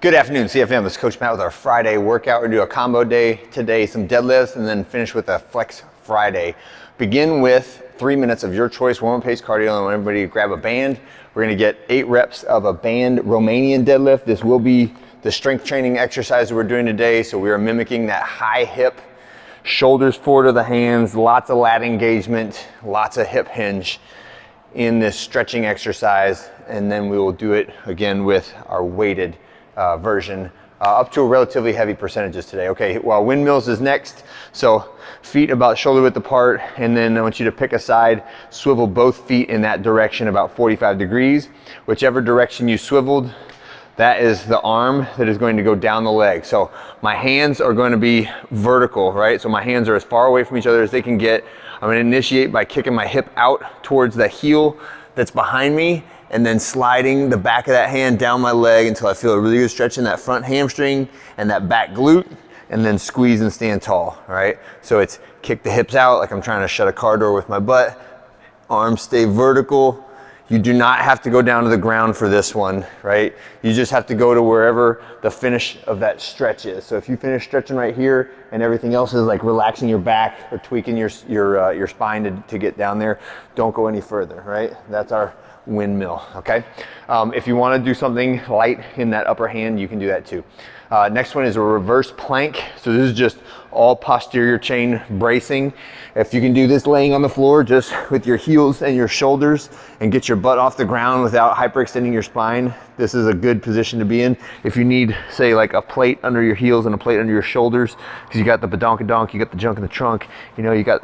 Good afternoon, CFM. This is Coach Matt with our Friday workout. We're going to do a combo day today, some deadlifts, and then finish with a Flex Friday. Begin with 3 minutes of your choice, warm-up pace cardio. I want everybody to grab a band. We're going to get 8 reps of a band Romanian deadlift. This will be the strength training exercise that we're doing today. So we are mimicking that high hip, shoulders forward of the hands, lots of lat engagement, lots of hip hinge in this stretching exercise. And then we will do it again with our weighted version up to a relatively heavy percentages today. Okay, well, windmills is next. So feet about shoulder width apart, and then I want you to pick a side, swivel both feet in that direction about 45 degrees. Whichever direction you swiveled, that is the arm that is going to go down the leg. So my hands are going to be vertical, right? So my hands are as far away from each other as they can get. I'm going to initiate by kicking my hip out towards the heel that's behind me, and then sliding the back of that hand down my leg until I feel a really good stretch in that front hamstring and that back glute, and then squeeze and stand tall, right? So it's kick the hips out like I'm trying to shut a car door with my butt. Arms stay vertical. You do not have to go down to the ground for this one, right? You just have to go to wherever the finish of that stretch is. So if you finish stretching right here and everything else is like relaxing your back or tweaking your spine to get down there, don't go any further, right? That's our windmill, okay? If you want to do something light in that upper hand, you can do that too. Next one is a reverse plank. So this is just all posterior chain bracing. If you can do this laying on the floor just with your heels and your shoulders and get your butt off the ground without hyperextending your spine, this is a good position to be in. If you need, say, like a plate under your heels and a plate under your shoulders, because you got the badonkadonk, you got the junk in the trunk, you know, you got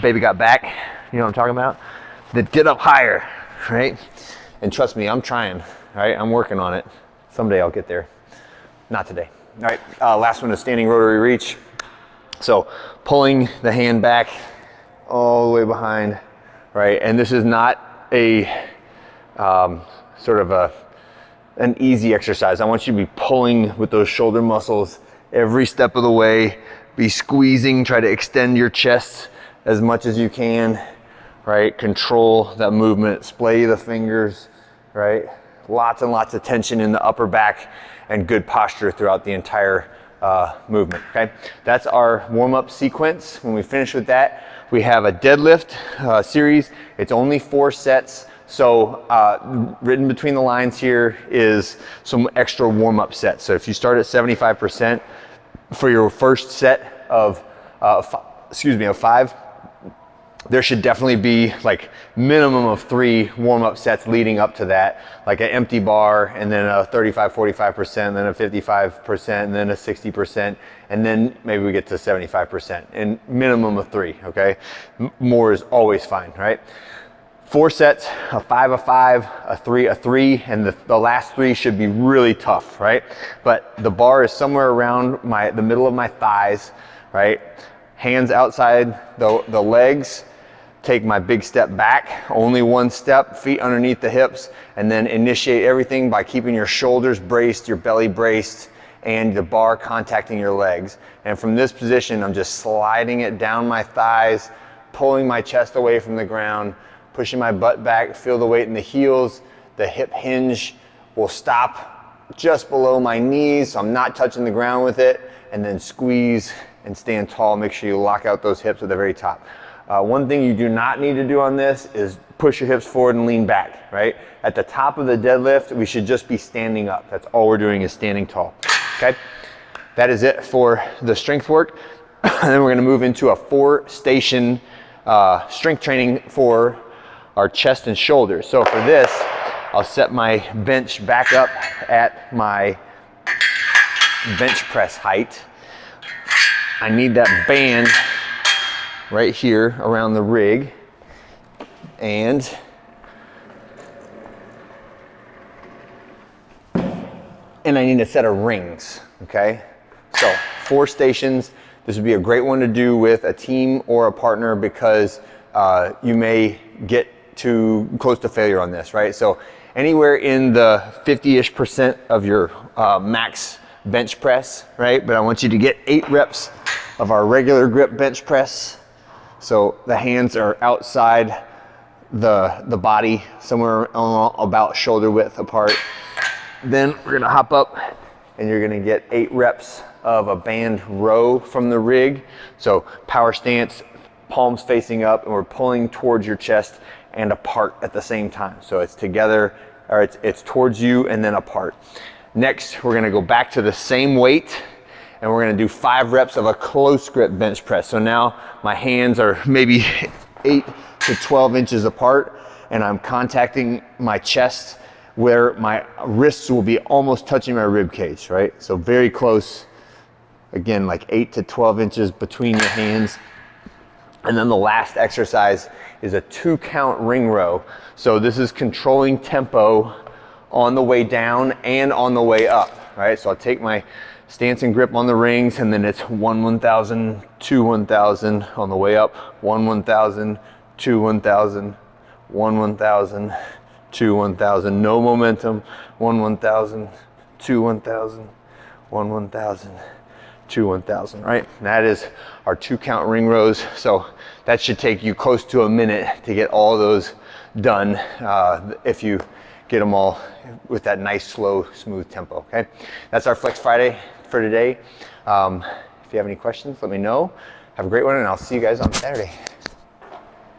baby got back, you know what I'm talking about? Then get up higher, right? And trust me, I'm trying, right? I'm working on it. Someday I'll get there. Not today. All right, last one is standing rotary reach. So pulling the hand back all the way behind, right? And this is not a an easy exercise. I want you to be pulling with those shoulder muscles every step of the way. Be squeezing, try to extend your chest as much as you can, right? Control that movement, splay the fingers, right? Lots and lots of tension in the upper back and good posture throughout the entire movement, okay? That's our warm-up sequence. When we finish with that, we have a deadlift series. It's only 4 sets. So written between the lines here is some extra warm-up sets. So if you start at 75% for your first set of 5, there should definitely be like minimum of 3 warm-up sets leading up to that, like an empty bar and then a 35-45%, then a 55%, and then a 60%, and then maybe we get to 75%, and minimum of 3, okay? More is always fine, right? 4 sets, a 5, a 5, a 3, a 3, and the last 3 should be really tough, right? But the bar is somewhere around the middle of my thighs, right? Hands outside the legs. Take my big step back, only 1 step, feet underneath the hips, and then initiate everything by keeping your shoulders braced, your belly braced, and the bar contacting your legs. And from this position, I'm just sliding it down my thighs, pulling my chest away from the ground, pushing my butt back, feel the weight in the heels. The hip hinge will stop just below my knees, so I'm not touching the ground with it, and then squeeze and stand tall. Make sure you lock out those hips at the very top. One thing you do not need to do on this is push your hips forward and lean back, right? At the top of the deadlift, we should just be standing up. That's all we're doing is standing tall, okay? That is it for the strength work. And then we're gonna move into a 4-station strength training for our chest and shoulders. So for this, I'll set my bench back up at my bench press height. I need that band right here around the rig, and I need a set of rings, okay? So 4 stations. This would be a great one to do with a team or a partner because you may get too close to failure on this, right? So anywhere in the 50-ish% of your max bench press, right? But I want you to get 8 reps of our regular grip bench press. So the hands are outside the body, somewhere about shoulder width apart. Then we're gonna hop up and you're gonna get 8 reps of a band row from the rig. So power stance, palms facing up, and we're pulling towards your chest and apart at the same time. So it's together, or it's towards you and then apart. Next, we're gonna go back to the same weight, and we're gonna do 5 reps of a close grip bench press. So now my hands are maybe 8 to 12 inches apart, and I'm contacting my chest where my wrists will be almost touching my rib cage, right? So very close, again, like 8 to 12 inches between your hands. And then the last exercise is a 2-count ring row. So this is controlling tempo on the way down and on the way up, right? So I'll take my stance and grip on the rings, and then it's 1 1000, 2 1000 on the way up, 1 1000, 2 1000, 1 1000, 2 1000, no momentum, 1 1000, 2 1000, 1 1000, 2 1000, right? And that is our 2-count ring rows. So that should take you close to a minute to get all those done if you get them all with that nice, slow, smooth tempo, okay? That's our Flex Friday for today. If you have any questions, let me know. Have a great one, and I'll see you guys on Saturday.